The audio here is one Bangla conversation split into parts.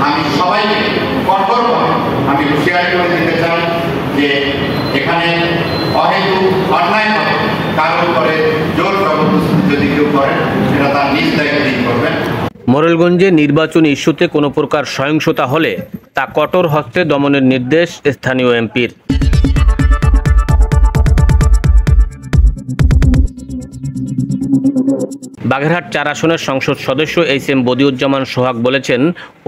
আমি সবাইকে কঠোরভাবে আমি হুঁশিয়ারি করে দিতে চাই যে এখানে অহেতু অন্যায় করে কারোর উপরে জোর জবরদস্তি যদি কেউ করেন সেটা তার নিজ দায়িত্বেই করবেন। মোরেলগঞ্জে নির্বাচনী ইস্যুতে কোনো প্রকার সহিংসতা হলে তা কঠোর হস্তে দমনের নির্দেশ স্থানীয় এমপির। বাগেরহাট ৪ আসনের সংসদ সদস্য এইচ.এম. বদিউজ্জামান সোহাগ বলেছেন,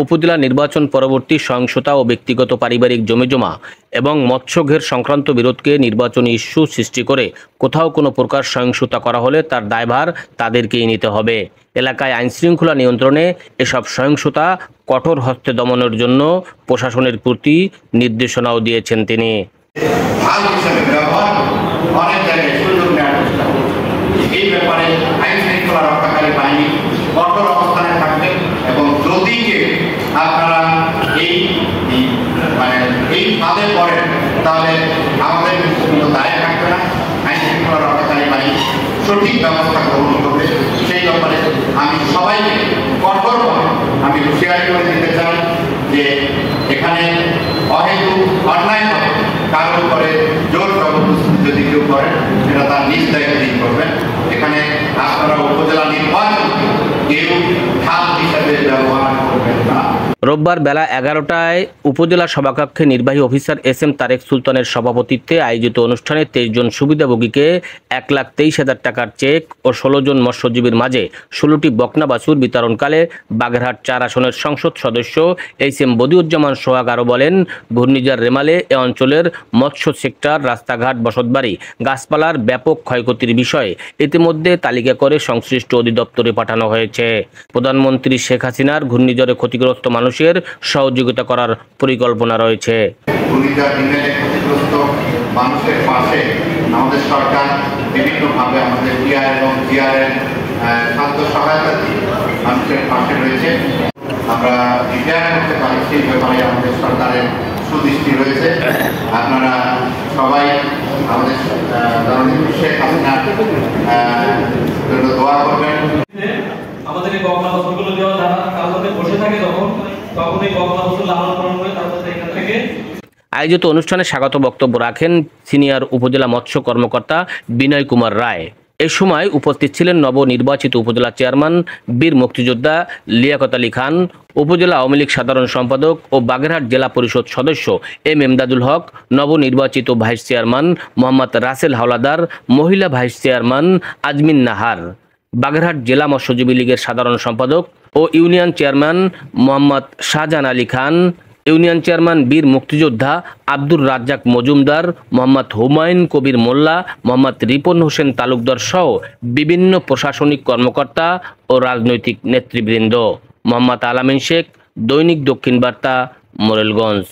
উপজেলা নির্বাচন পরবর্তী সহিংসতা ও ব্যক্তিগত পারিবারিক জমিজমা এবং মৎস্যঘের সংক্রান্ত বিরোধকে নির্বাচনী ইস্যু সৃষ্টি করে কোথাও কোনো প্রকার সহিংসতা করা হলে তার দায়ভার তাদেরকেই নিতে হবে। এলাকায় আইনশৃঙ্খলা নিয়ন্ত্রণে এসব সহিংসতা কঠোর হস্তে দমনের জন্য প্রশাসনের প্রতি নির্দেশনাও দিয়েছেন তিনি। এই ব্যাপারে আইন শৃঙ্খলা রক্ষাকারী বাহিনী কঠোর অবস্থানে থাকবে এবং যদি কেউ আপনারা এই ফাঁদে পড়েন তাহলে আমাদের কোনো দায় থাকবে না। আইন শৃঙ্খলা রক্ষাকারী বাহিনী সঠিক ব্যবস্থা গ্রহণ করবে। সেই ব্যাপারে আমি সবাইকে কঠোরভাবে আমি হুঁশিয়ারি করে দিতে চাই যে এখানে অহেতু অন্যায় হবে কারোর উপরে জোর জবরদস্তি যদি কেউ করেন সেটা তার নিজ দায়িত্বেই করবেন। এখানে আপনারা উপজেলা নির্বাচন কেউ ঢাল হিসাবে ব্যবহার করবেন না। রোববার বেলা 11টায় উপজেলা সভাকক্ষে নির্বাহী অফিসার এস.এম. তারেক সুলতানের সভাপতিত্বে আয়োজিত অনুষ্ঠানে 23 জন সুবিধাভোগীকে 1,23,000 টাকার চেক ও 16 জন মৎস্যজীবীর মাঝে 16টি বকনা বাছুর বিতরণকালে বাগেরহাট 4 আসনের সংসদ সদস্য এইচ.এম. বদিউজ্জামান সোহাগ আরও বলেন, ঘূর্ণিঝড় রেমালে এ অঞ্চলের মৎস্য সেক্টর, রাস্তাঘাট, বসতবাড়ি, গাছপালার ব্যাপক ক্ষয়ক্ষতির বিষয়ে ইতিমধ্যে তালিকা করে সংশ্লিষ্ট অধিদপ্তরে পাঠানো হয়েছে। প্রধানমন্ত্রী শেখ হাসিনার ঘূর্ণিঝড়ে ক্ষতিগ্রস্ত মানুষের সহযোগিতা করার পরিকল্পনা রয়েছে। ক্ষতিগ্রস্ত মানুষের পাশে আমাদের সরকার বিভিন্নভাবে আমাদের পিআর এবং জিআরের খাদ্য সহায়তা দিয়ে মানুষের পাশে রয়েছে। আমরা রিপেয়ার করতে পারি সেই ব্যাপারে আমাদের সরকারের সুদৃষ্টি রয়েছে। আপনারা সবাই আমাদের শেখ হাসিনার জন্য দোয়া করবেন। আমাদের এই বকনা বছরগুলো দেওয়া যারা কারোর সাথে বসে থাকে তখন এই বকনা বছর লালন পালন করে তার সাথে এখান থেকে। আয়োজিত অনুষ্ঠানে স্বাগত বক্তব্য রাখেন সিনিয়র উপজেলা মৎস্য কর্মকর্তা বিনয় কুমার রায়। এই সময় উপস্থিত ছিলেন নবনির্বাচিত উপজেলা চেয়ারম্যান বীর মুক্তিযোদ্ধা লিয়াকত আলী খান, উপজেলা আওয়ামী লীগ সাধারণ সম্পাদক ও বাগেরহাট জেলা পরিষদ সদস্য এম এমদাদুল হক, নবনির্বাচিত ভাইস চেয়ারম্যান মোহাম্মদ রাসেল হাওলাদার, মহিলা ভাইস চেয়ারম্যান আজমিন নাহার, বাগেরহাট জেলা মৎস্যজীবী লীগের সাধারণ সম্পাদক ও union chairman Mohammad Shahjahan Ali Khan, union chairman বীর মুক্তিযোদ্ধা আব্দুর রাজ্জাক মজুমদার, মোহাম্মদ হুমায়ুন কবির মোল্লা, মোহাম্মদ রিপন হোসেন তালুকদার সহ বিভিন্ন প্রশাসনিক কর্মকর্তা ও রাজনৈতিক নেতৃবৃন্দ। মোহাম্মদ আলামিন শেখ, দৈনিক দক্ষিণ বার্তা, মোরেলগঞ্জ।